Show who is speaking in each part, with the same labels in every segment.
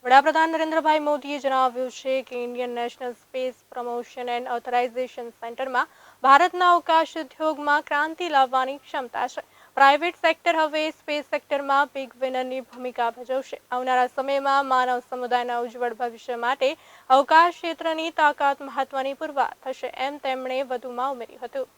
Speaker 1: વડાપ્રધાન નરેન્દ્રભાઈ મોદીએ જણાવ્યું છે કે Indian national space promotion and authorisation સેન્ટરમાં ભારતના અવકાશ ઉદ્યોગમાં ક્રાંતિ લાવવાની ક્ષમતા છે. પ્રાઇવેટ સેક્ટર હવે સ્પેસ સેક્ટરમાં બિગ વિનરની ભૂમિકા ભજવશે. આવનારા સમયમાં માનવ સમુદાયના ઉજ્જવળ ભવિષ્ય માટે અવકાશ ક્ષેત્રની તાકાત મહત્વની પુરવાર થશે, એમ તેમણે વધુમાં ઉમેર્યું હતું.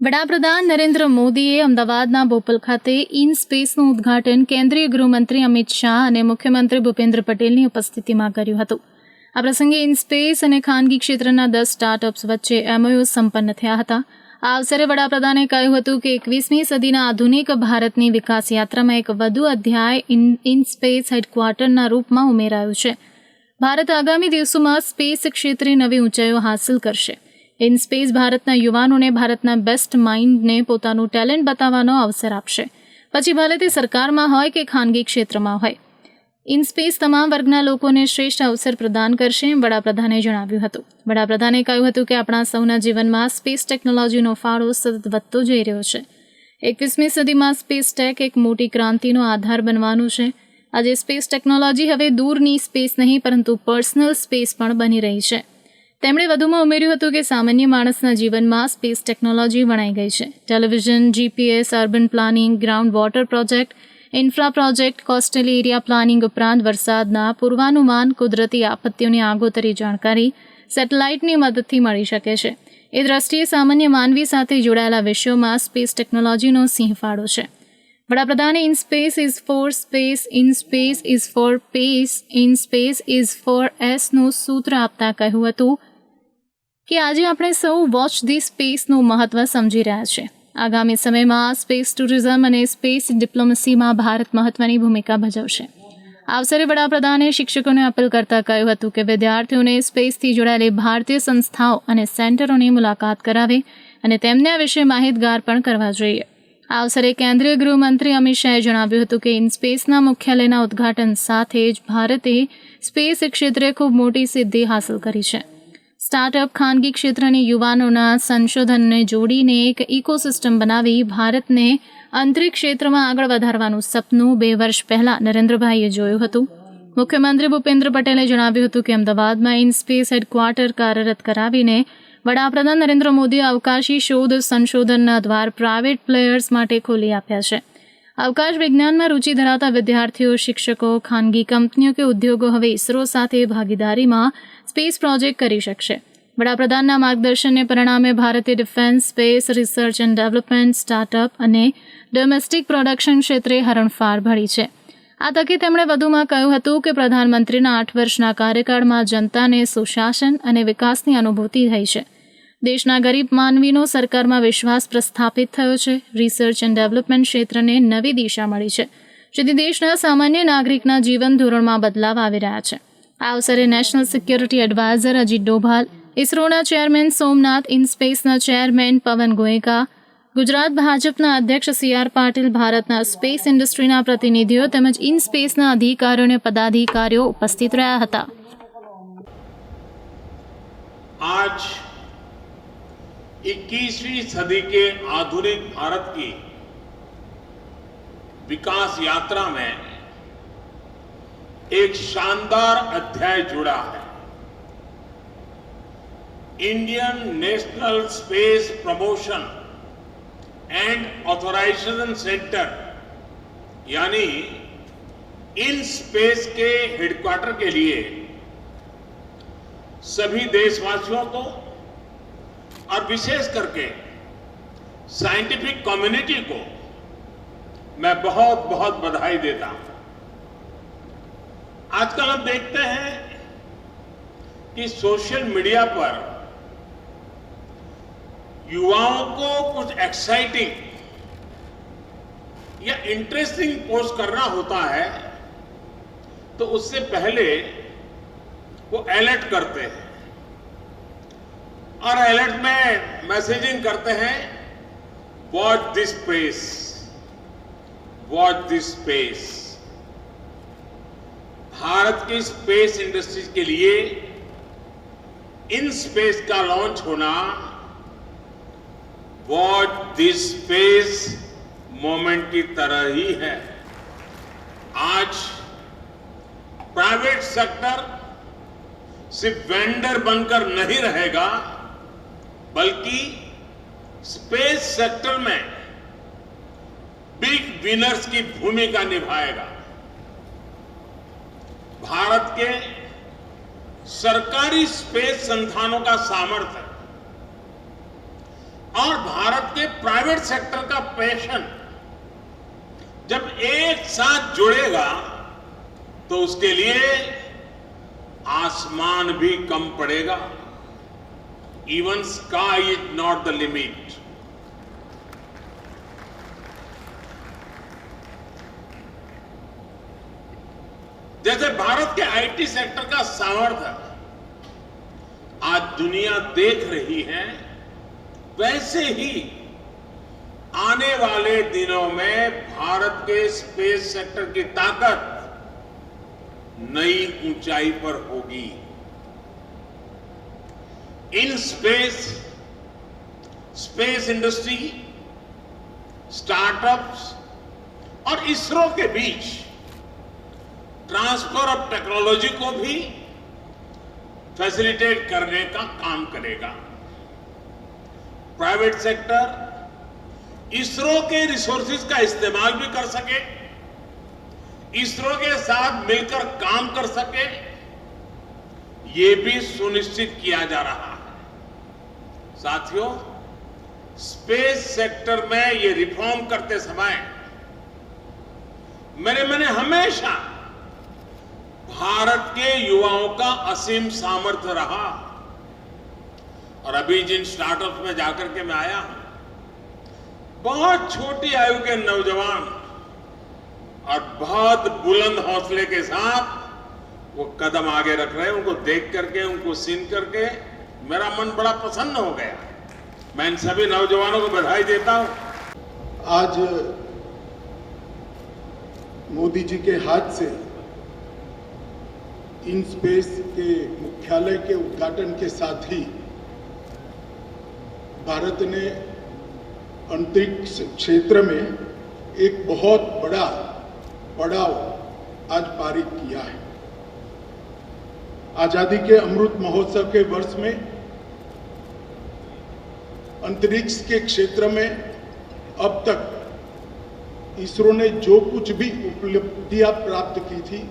Speaker 2: વડાપ્રધાન નરેન્દ્ર મોદીએ અમદાવાદના બોપલ ખાતે ઇન સ્પેસનું ઉદ્ઘાટન કેન્દ્રીય ગૃહમંત્રી અમિત શાહ અને મુખ્યમંત્રી ભૂપેન્દ્ર પટેલની ઉપસ્થિતિમાં કર્યું હતું. આ પ્રસંગે ઇન સ્પેસ અને ખાનગી ક્ષેત્રના 10 સ્ટાર્ટઅપ્સ વચ્ચે એમઓયુ સંપન્ન થયા હતા. આ અવસરે વડાપ્રધાને કહ્યું હતું કે 21મી સદીના આધુનિક ભારતની વિકાસ યાત્રામાં એક વધુ અધ્યાય ઇન સ્પેસ હેડક્વાર્ટરના રૂપમાં ઉમેરાયું છે. ભારત આગામી દિવસોમાં સ્પેસ ક્ષેત્રે નવી ઊંચાઈઓ હાંસલ કરશે. ઇન સ્પેસ ભારતના યુવાનોને ભારતના બેસ્ટ માઇન્ડને પોતાનું ટેલેન્ટ બતાવવાનો અવસર આપશે, પછી ભલે તે સરકારમાં હોય કે ખાનગી ક્ષેત્રમાં હોય. ઇન સ્પેસ તમામ વર્ગના લોકોને શ્રેષ્ઠ અવસર પ્રદાન કરશે, એમ વડાપ્રધાને જણાવ્યું હતું. વડાપ્રધાને કહ્યું હતું કે આપણા સૌના જીવનમાં સ્પેસ ટેકનોલોજીનો ફાળો સતત વધતો જઈ રહ્યો છે. 21મી સદીમાં સ્પેસ ટેક એક મોટી ક્રાંતિનો આધાર બનવાનું છે. આજે સ્પેસ ટેકનોલોજી હવે દૂરની સ્પેસ નહીં પરંતુ પર્સનલ સ્પેસ પણ બની રહી છે. તેમણે વધુમાં ઉમેર્યું હતું કે સામાન્ય માણસના જીવનમાં સ્પેસ ટેકનોલોજી વણાઈ ગઈ છે. Television, GPS, urban planning, ground water project, infra project, coastal area planning ઉપરાંત વરસાદના પૂર્વાનુમાન, કુદરતી આપત્તિઓની આગોતરી જાણકારી સેટેલાઇટની મદદથી મળી શકે છે. એ દ્રષ્ટિએ સામાન્ય માનવી સાથે જોડાયેલા વિષયોમાં સ્પેસ ટેકનોલોજીનો સિંહ ફાળો છે. વડાપ્રધાને in space is for space, in space is for pace, in space is for એસનું સૂત્ર આપતા કહ્યું હતું કે આજે આપણે સૌ વોચ ધી સ્પેસનું મહત્વ સમજી રહ્યા છે. આગામી સમયમાં સ્પેસ ટુરિઝમ અને સ્પેસ ડિપ્લોમસીમાં ભારત મહત્વની ભૂમિકા ભજવશે. આ અવસરે વડાપ્રધાને શિક્ષકોને અપીલ કરતા કહ્યું હતું કે વિદ્યાર્થીઓને સ્પેસથી જોડાયેલી ભારતીય સંસ્થાઓ અને સેન્ટરોની મુલાકાત કરાવે અને તેમને આ વિશે માહિતગાર પણ કરવા જોઈએ. આ અવસરે કેન્દ્રીય ગૃહમંત્રી અમિત શાહે જણાવ્યું હતું કે ઇન સ્પેસના મુખ્યાલયના ઉદ્ઘાટન સાથે જ ભારતે સ્પેસ ક્ષેત્રે ખૂબ મોટી સિદ્ધિ હાંસલ કરી છે. સ્ટાર્ટઅપ, ખાનગી ક્ષેત્રની યુવાનોના સંશોધનને જોડીને એક ઇકોસિસ્ટમ બનાવી ભારતને અંતરિક્ષ ક્ષેત્રમાં આગળ વધારવાનું સપનું 2 વર્ષ પહેલા નરેન્દ્રભાઈએ જોયું હતું. મુખ્યમંત્રી ભૂપેન્દ્ર પટેલે જણાવ્યું હતું કે અમદાવાદમાં ઇન સ્પેસ હેડક્વાર્ટર કાર્યરત કરાવીને વડાપ્રધાન નરેન્દ્ર મોદીએ અવકાશી શોધ સંશોધનના દ્વાર પ્રાઇવેટ પ્લેયર્સ માટે ખોલી આપ્યા છે. અવકાશ વિજ્ઞાનમાં રુચિ ધરાવતા વિદ્યાર્થીઓ, શિક્ષકો, ખાનગી કંપનીઓ કે ઉદ્યોગો હવે ઇસરો સાથે ભાગીદારીમાં સ્પેસ પ્રોજેક્ટ કરી શકશે. વડાપ્રધાનના માર્ગદર્શનને પરિણામે ભારતે defence, space research and development, startup અને ડોમેસ્ટિક પ્રોડક્શન ક્ષેત્રે હરણફાળ ભળી છે. આ તકે તેમણે વધુમાં કહ્યું હતું કે પ્રધાનમંત્રીના 8 વર્ષના કાર્યકાળમાં જનતાને સુશાસન અને વિકાસની અનુભૂતિ થઈ છે. દેશના ગરીબ માનવીનો સરકારમાં વિશ્વાસ પ્રસ્થાપિત થયો છે. રિસર્ચ એન્ડ ડેવલપમેન્ટ ક્ષેત્રને નવી દિશા મળી છે, જેથી દેશના સામાન્ય નાગરિકના જીવન ધોરણમાં બદલાવ આવી રહ્યા છે. આ અવસરે national security adviser Ajit Doval, ઇસરોના ચેરમેન સોમનાથ, ઇનસ્પેસના ચેરમેન પવન ગોયકા, ગુજરાત ભાજપના અધ્યક્ષ સી.આર. પાટીલ, ભારતના સ્પેસ ઇન્ડસ્ટ્રીના પ્રતિનિધિઓ તેમજ ઇન સ્પેસના અધિકારીઓ અને પદાધિકારીઓ ઉપસ્થિત રહ્યા હતા.
Speaker 3: आज 21वीं सदी के आधुनिक भारत की विकास यात्रा में एक शानदार अध्याय जुड़ा है. Indian National Space Promotion and Authorization Centre यानी इन स्पेस के हेडक्वार्टर के लिए सभी देशवासियों को और विशेष करके साइंटिफिक कम्युनिटी को मैं बहुत बहुत बधाई देता हूं. आजकल हम देखते हैं कि सोशल मीडिया पर युवाओं को कुछ एक्साइटिंग या इंटरेस्टिंग पोस्ट करना होता है तो उससे पहले वो अलर्ट करते हैं और अलर्ट में मैसेजिंग करते हैं watch this space, watch this space. Bharat की स्पेस इंडस्ट्रीज के लिए इन स्पेस का लॉन्च होना वॉच दिस स्पेस मोमेंट की तरह ही है. आज प्राइवेट सेक्टर सिर्फ वेंडर बनकर नहीं रहेगा, बल्कि स्पेस सेक्टर में बिग विनर्स की भूमिका निभाएगा। भारत के सरकारी स्पेस संस्थानों का सामर्थ्य और भारत के प्राइवेट सेक्टर का पैशन जब एक साथ जुड़ेगा तो उसके लिए आसमान भी कम पड़ेगा। Even sky is not the limit. जैसे भारत के आईटी सेक्टर का सामर्थ्य आज दुनिया देख रही है, वैसे ही आने वाले दिनों में भारत के स्पेस सेक्टर की ताकत नई ऊंचाई पर होगी। इन स्पेस इंडस्ट्री, स्टार्टअप्स और इसरो के बीच ट्रांसफर ऑफ टेक्नोलॉजी को भी फैसिलिटेट करने का काम करेगा। प्राइवेट सेक्टर इसरो के रिसोर्सेज का इस्तेमाल भी कर सके, इसरो के साथ मिलकर काम कर सके, ये भी सुनिश्चित किया जा रहा है। साथियों, स्पेस सेक्टर में ये रिफॉर्म करते समय मेरे मन में हमेशा भारत के युवाओं का असीम सामर्थ्य रहा। और अभी जिन स्टार्टअप्स में जाकर के मैं आया हूं, बहुत छोटी आयु के नौजवान और बहुत बुलंद हौसले के साथ वो कदम आगे रख रहे हैं। उनको देख करके, उनको सुन करके मेरा मन बड़ा प्रसन्न हो गया। मैं इन सभी नौजवानों को बधाई देता हूं।
Speaker 4: आज मोदी जी के हाथ से इन स्पेस के मुख्यालय के उद्घाटन के साथ ही भारत ने अंतरिक्ष क्षेत्र में एक बहुत बड़ा पड़ाव आज पारित किया है। आजादी के अमृत महोत्सव के वर्ष में अंतरिक्ष के क्षेत्र में अब तक इसरो ने जो कुछ भी उपलब्धियां प्राप्त की थी,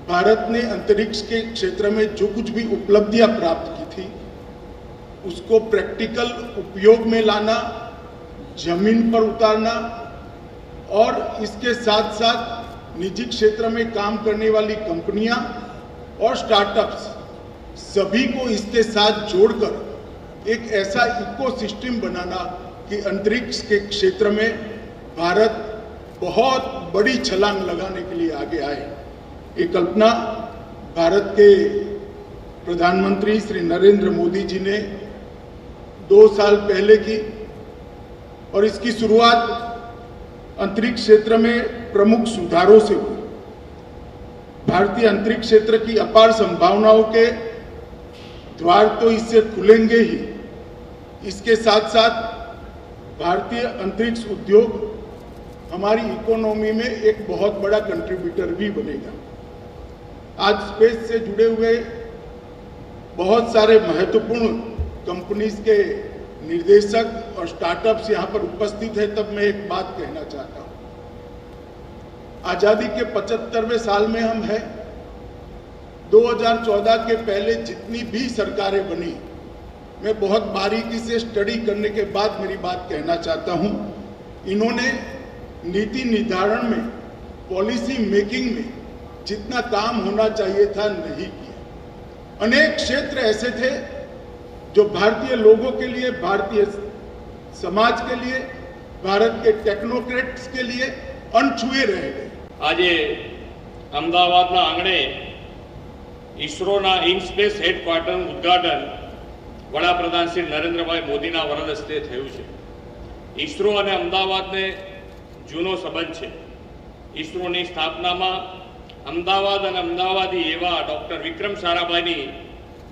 Speaker 4: भारत ने अंतरिक्ष के क्षेत्र में जो कुछ भी उपलब्धियां प्राप्त की थी, उसको प्रैक्टिकल उपयोग में लाना, जमीन पर उतारना और इसके साथ साथ निजी क्षेत्र में काम करने वाली कंपनियां और स्टार्टअप्स सभी को इसके साथ जोड़कर एक ऐसा इकोसिस्टम बनाना कि अंतरिक्ष के क्षेत्र में भारत बहुत बड़ी छलांग लगाने के लिए आगे आए। ये कल्पना भारत के प्रधानमंत्री श्री नरेंद्र मोदी जी ने 2 साल पहले की और इसकी शुरुआत अंतरिक्ष क्षेत्र में प्रमुख सुधारों से हुई। भारतीय अंतरिक्ष क्षेत्र की अपार संभावनाओं के द्वार तो इससे खुलेंगे ही, इसके साथ साथ भारतीय अंतरिक्ष उद्योग हमारी इकोनॉमी में एक बहुत बड़ा कंट्रीब्यूटर भी बनेगा। आज स्पेस से जुड़े हुए बहुत सारे महत्वपूर्ण कंपनीज के निर्देशक और स्टार्टअप्स यहाँ पर उपस्थित है। तब मैं एक बात कहना चाहता हूँ, आजादी के 75वें साल में हम हैं। 2014 के पहले जितनी भी सरकारें बनी, मैं बहुत बारीकी से स्टडी करने के बाद मेरी बात कहना चाहता हूँ, इन्होंने नीति निर्धारण में, पॉलिसी मेकिंग में जितना काम होना चाहिए था नहीं किया। अनेक क्षेत्र ऐसे थे जो भारतीय लोगों के लिए, भारतीय समाज के लिए, भारत के टेक्नोक्रेट्स के लिए अनछुए रह गए।
Speaker 5: आज अमदावाद आंगणे इसरो इनस्पेस हेडक्वार्टर उद्घाटन वडाप्रधान श्री नरेंद्रभाई मोदी वरद हस्ते थयुं छे। इसरो और अमदावाद ने जूनो संबंध है। इसरो की स्थापना में अमदावाद और अमदावादी एवं डॉक्टर विक्रम साराभाई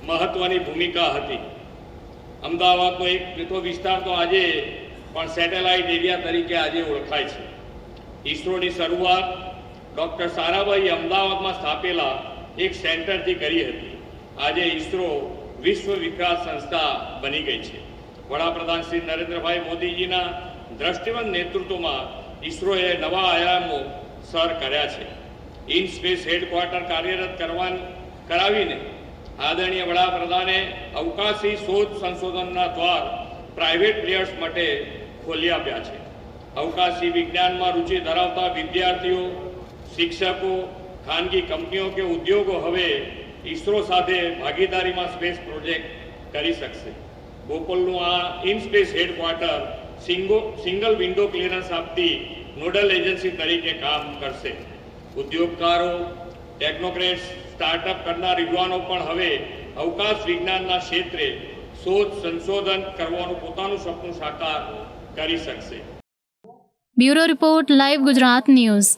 Speaker 5: महत्वनी भूमिका हती। अमदावाद एक तो विस्तार तो आज पण सेटेलाइट एरिया तरीके आज ओळखाय छे। इसरो की शुरुआत ડૉક્ટર સારાભાઈ અમદાવાદમાં સ્થાપેલા એક સેન્ટરથી કરી હતી. આજે ઇસરો વિશ્વ વિખ્યાત સંસ્થા બની ગઈ છે. વડાપ્રધાન શ્રી નરેન્દ્રભાઈ મોદીજીના દ્રષ્ટિવંત નેતૃત્વમાં ઇસરોએ નવા આયામો સર કર્યા છે. ઇન સ્પેસ હેડક્વાર્ટર કાર્યરત કરાવીને આદરણીય વડાપ્રધાને અવકાશી શોધ સંશોધનના દ્વાર પ્રાઇવેટ પ્લેયર્સ માટે ખોલી આપ્યા છે. અવકાશી વિજ્ઞાનમાં રુચિ ધરાવતા વિદ્યાર્થીઓ, શિક્ષકો, ખાનગી કંપનીઓ કે ઉદ્યોગો હવે ઇસરો સાથે ભાગીદારીમાં સ્પેસ પ્રોજેક્ટ કરી શકશે. બોપલનું આ in space headquarter single window clearance આપતી નોડલ એજન્સી તરીકે કામ કરશે. ઉદ્યોગકારો, ટેકનોક્રેટ્સ, સ્ટાર્ટઅપ કરનાર યુવાનો પણ હવે અવકાશ વિજ્ઞાનના ક્ષેત્રે શોધ સંશોધન કરવાનું પોતાનું સપનું સાકાર કરી શકશે.
Speaker 2: Bureau report, live Gujarat news.